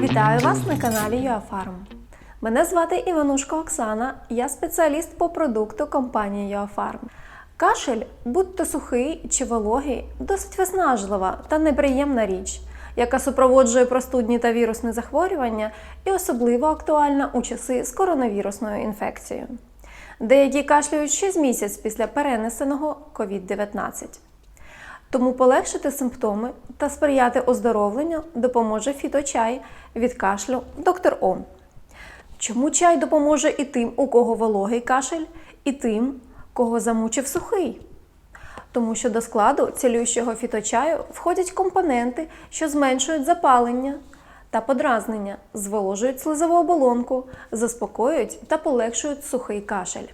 Вітаю вас на каналі UAFarm. Мене звати Іванушко Оксана, я спеціаліст по продукту компанії UAFarm. Кашель, будь то сухий чи вологий, досить виснажлива та неприємна річ, яка супроводжує простудні та вірусні захворювання і особливо актуальна у часи з коронавірусною інфекцією. Деякі кашлюють ще з місяць після перенесеного COVID-19. Тому полегшити симптоми та сприяти оздоровленню допоможе фіточай від кашлю Доктор Ом. Чому чай допоможе і тим, у кого вологий кашель, і тим, кого замучив сухий? Тому що до складу цілющого фіточаю входять компоненти, що зменшують запалення та подразнення, зволожують слизову оболонку, заспокоюють та полегшують сухий кашель.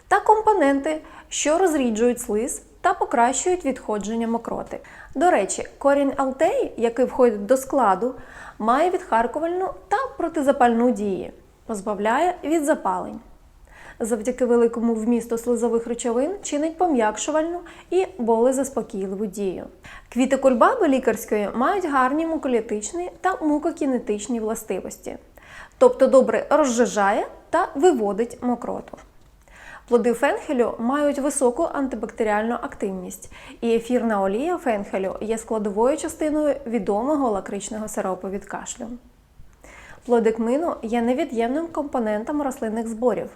Та компоненти, що розріджують слиз та покращують відходження мокроти. До речі, корінь алтеї, який входить до складу, має відхаркувальну та протизапальну дії, позбавляє від запалень. Завдяки великому вмісту слизових речовин чинить пом'якшувальну і болезаспокійливу дію. Квіти кульбаби лікарської мають гарні муколітичні та мукокінетичні властивості, тобто добре розжижає та виводить мокроту. Плоди фенхелю мають високу антибактеріальну активність, і ефірна олія фенхелю є складовою частиною відомого лакричного сиропу від кашлю. Плоди кмину є невід'ємним компонентом рослинних зборів,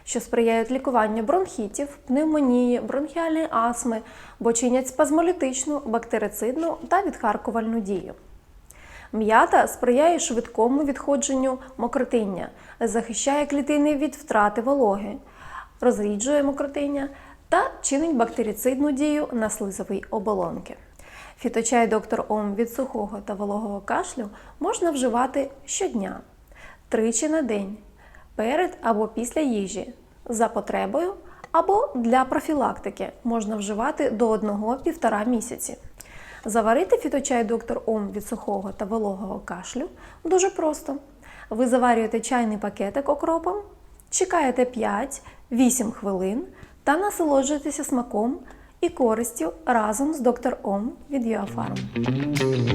що сприяють лікуванню бронхітів, пневмонії, бронхіальної астми, бо чинять спазмолітичну, бактерицидну та відхаркувальну дію. М'ята сприяє швидкому відходженню мокротиння, захищає клітини від втрати вологи, розріджує мокротиння та чинить бактерицидну дію на слизовій оболонки. Фіточай Доктор Ом від сухого та вологого кашлю можна вживати щодня, тричі на день, перед або після їжі, за потребою або для профілактики можна вживати до 1-1,5 місяці. Заварити фіточай Доктор Ом від сухого та вологого кашлю дуже просто. Ви заварюєте чайний пакетик окропом, чекаєте 5-8 хвилин та насолоджуєтеся смаком і користю разом з Доктор Ом від UAFarm.